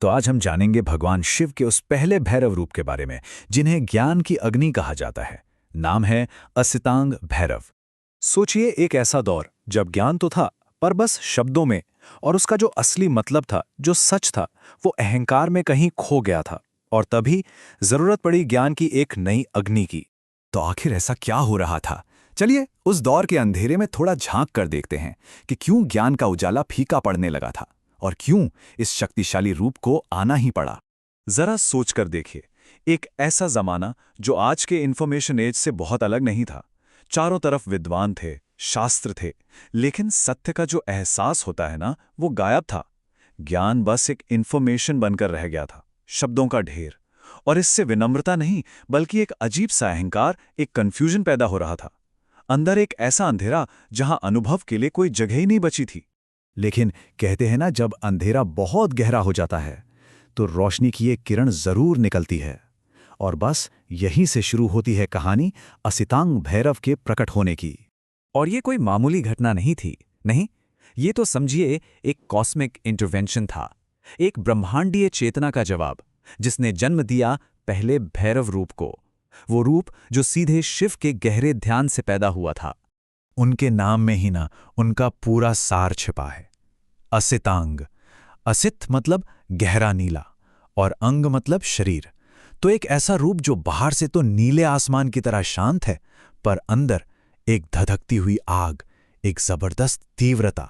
तो आज हम जानेंगे भगवान शिव के उस पहले भैरव रूप के बारे में जिन्हें ज्ञान की अग्नि कहा जाता है। नाम है असितांग भैरव। सोचिए, एक ऐसा दौर जब ज्ञान तो था पर बस शब्दों में, और उसका जो असली मतलब था, जो सच था, वो अहंकार में कहीं खो गया था। और तभी जरूरत पड़ी ज्ञान की एक नई अग्नि की। तो आखिर ऐसा क्या हो रहा था? चलिए उस दौर के अंधेरे में थोड़ा झांक कर देखते हैं कि क्यों ज्ञान का उजाला फीका पड़ने लगा था और क्यों इस शक्तिशाली रूप को आना ही पड़ा। जरा सोचकर देखिए, एक ऐसा जमाना जो आज के इंफॉर्मेशन एज से बहुत अलग नहीं था। चारों तरफ विद्वान थे, शास्त्र थे, लेकिन सत्य का जो एहसास होता है ना, वो गायब था। ज्ञान बस एक इंफॉर्मेशन बनकर रह गया था, शब्दों का ढेर। और इससे विनम्रता नहीं, बल्कि एक अजीब सा अहंकार, एक कंफ्यूजन पैदा हो रहा था। अंदर एक ऐसा अंधेरा जहां अनुभव के लिए कोई जगह ही नहीं बची थी। लेकिन कहते हैं ना, जब अंधेरा बहुत गहरा हो जाता है तो रोशनी की एक किरण जरूर निकलती है। और बस यहीं से शुरू होती है कहानी असितांग भैरव के प्रकट होने की। और ये कोई मामूली घटना नहीं थी। नहीं, ये तो समझिए एक कॉस्मिक इंटरवेंशन था, एक ब्रह्मांडीय चेतना का जवाब, जिसने जन्म दिया पहले भैरव रूप को। वो रूप जो सीधे शिव के गहरे ध्यान से पैदा हुआ था। उनके नाम में ही ना उनका पूरा सार छिपा है। असितांग, असित मतलब गहरा नीला और अंग मतलब शरीर। तो एक ऐसा रूप जो बाहर से तो नीले आसमान की तरह शांत है, पर अंदर एक धधकती हुई आग, एक जबरदस्त तीव्रता।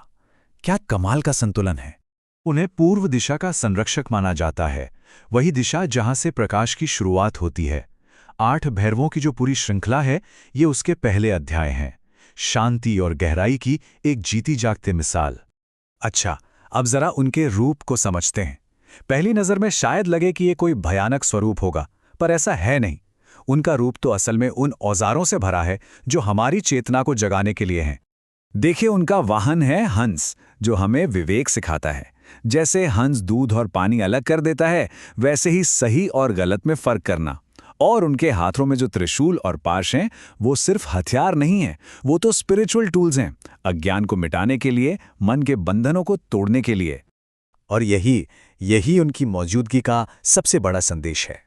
क्या कमाल का संतुलन है। उन्हें पूर्व दिशा का संरक्षक माना जाता है, वही दिशा जहां से प्रकाश की शुरुआत होती है। 8 भैरवों की जो पूरी श्रृंखला है, ये उसके पहले अध्याय हैं। शांति और गहराई की एक जीती जागती मिसाल। अच्छा, अब जरा उनके रूप को समझते हैं। पहली नजर में शायद लगे कि ये कोई भयानक स्वरूप होगा, पर ऐसा है नहीं। उनका रूप तो असल में उन औजारों से भरा है जो हमारी चेतना को जगाने के लिए हैं। देखिए, उनका वाहन है हंस, जो हमें विवेक सिखाता है। जैसे हंस दूध और पानी अलग कर देता है, वैसे ही सही और गलत में फर्क करना। और उनके हाथों में जो त्रिशूल और पाश हैं, वो सिर्फ हथियार नहीं हैं, वो तो स्पिरिचुअल टूल्स हैं, अज्ञान को मिटाने के लिए, मन के बंधनों को तोड़ने के लिए। और यही उनकी मौजूदगी का सबसे बड़ा संदेश है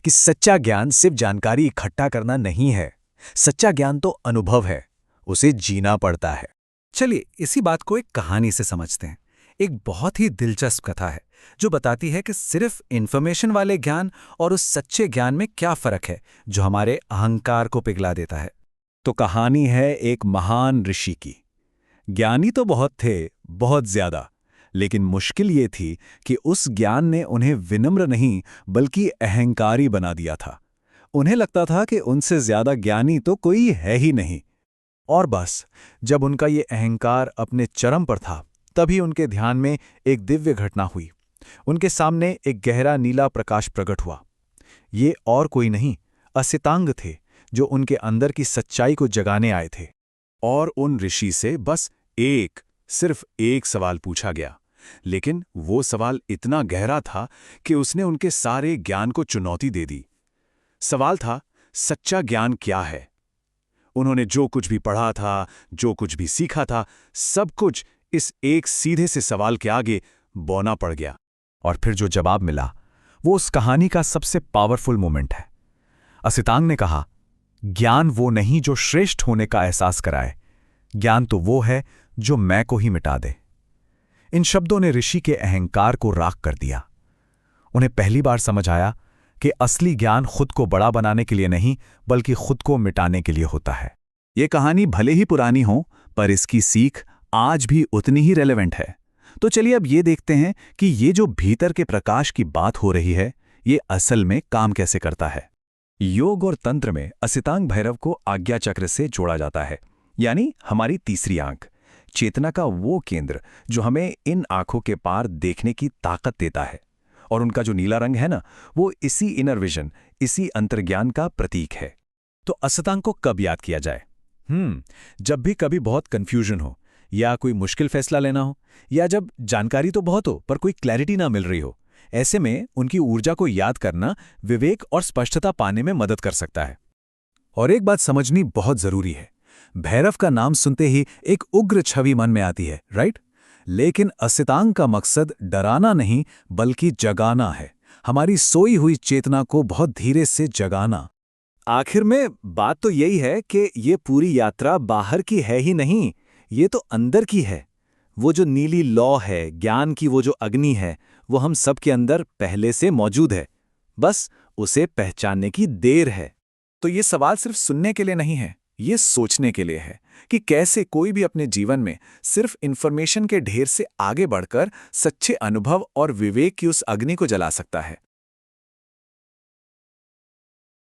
कि सच्चा ज्ञान सिर्फ जानकारी इकट्ठा करना नहीं है। सच्चा ज्ञान तो अनुभव है, उसे जीना पड़ता है। चलिए इसी बात को एक कहानी से समझते हैं। एक बहुत ही दिलचस्प कथा है जो बताती है कि सिर्फ इंफॉर्मेशन वाले ज्ञान और उस सच्चे ज्ञान में क्या फर्क है जो हमारे अहंकार को पिघला देता है। तो कहानी है एक महान ऋषि की। ज्ञानी तो बहुत थे, बहुत ज्यादा, लेकिन मुश्किल ये थी कि उस ज्ञान ने उन्हें विनम्र नहीं बल्कि अहंकारी बना दिया था। उन्हें लगता था कि उनसे ज्यादा ज्ञानी तो कोई है ही नहीं। और बस जब उनका ये अहंकार अपने चरम पर था, तभी उनके ध्यान में एक दिव्य घटना हुई। उनके सामने एक गहरा नीला प्रकाश प्रकट हुआ। ये और कोई नहीं, असितांग थे, जो उनके अंदर की सच्चाई को जगाने आए थे। और उन ऋषि से बस सिर्फ एक सवाल पूछा गया, लेकिन वो सवाल इतना गहरा था कि उसने उनके सारे ज्ञान को चुनौती दे दी। सवाल था, सच्चा ज्ञान क्या है? उन्होंने जो कुछ भी पढ़ा था, जो कुछ भी सीखा था, सब कुछ इस एक सीधे से सवाल के आगे बौना पड़ गया। और फिर जो जवाब मिला, वो उस कहानी का सबसे पावरफुल मोमेंट है। असितांग ने कहा, ज्ञान वो नहीं जो श्रेष्ठ होने का एहसास कराए, ज्ञान तो वो है जो मैं को ही मिटा दे। इन शब्दों ने ऋषि के अहंकार को राख कर दिया। उन्हें पहली बार समझ आया कि असली ज्ञान खुद को बड़ा बनाने के लिए नहीं, बल्कि खुद को मिटाने के लिए होता है। ये कहानी भले ही पुरानी हो, पर इसकी सीख आज भी उतनी ही रेलेवेंट है। तो चलिए अब ये देखते हैं कि ये जो भीतर के प्रकाश की बात हो रही है, ये असल में काम कैसे करता है। योग और तंत्र में असितांग भैरव को आज्ञा चक्र से जोड़ा जाता है, यानी हमारी तीसरी आंख, चेतना का वो केंद्र जो हमें इन आंखों के पार देखने की ताकत देता है। और उनका जो नीला रंग है ना, वो इसी इनर विजन, इसी अंतर्ज्ञान का प्रतीक है। तो असितांग को कब याद किया जाए? जब भी कभी बहुत कंफ्यूजन हो, या कोई मुश्किल फैसला लेना हो, या जब जानकारी तो बहुत हो पर कोई क्लैरिटी ना मिल रही हो। ऐसे में उनकी ऊर्जा को याद करना विवेक और स्पष्टता पाने में मदद कर सकता है। और एक बात समझनी बहुत जरूरी है, भैरव का नाम सुनते ही एक उग्र छवि मन में आती है, राइट? लेकिन असितांग का मकसद डराना नहीं बल्कि जगाना है, हमारी सोई हुई चेतना को बहुत धीरे से जगाना। आखिर में बात तो यही है कि ये पूरी यात्रा बाहर की है ही नहीं, ये तो अंदर की है। वो जो नीली लौ है, ज्ञान की वो जो अग्नि है, वो हम सब के अंदर पहले से मौजूद है, बस उसे पहचानने की देर है। तो ये सवाल सिर्फ सुनने के लिए नहीं है, ये सोचने के लिए है कि कैसे कोई भी अपने जीवन में सिर्फ इन्फॉर्मेशन के ढेर से आगे बढ़कर सच्चे अनुभव और विवेक की उस अग्नि को जला सकता है।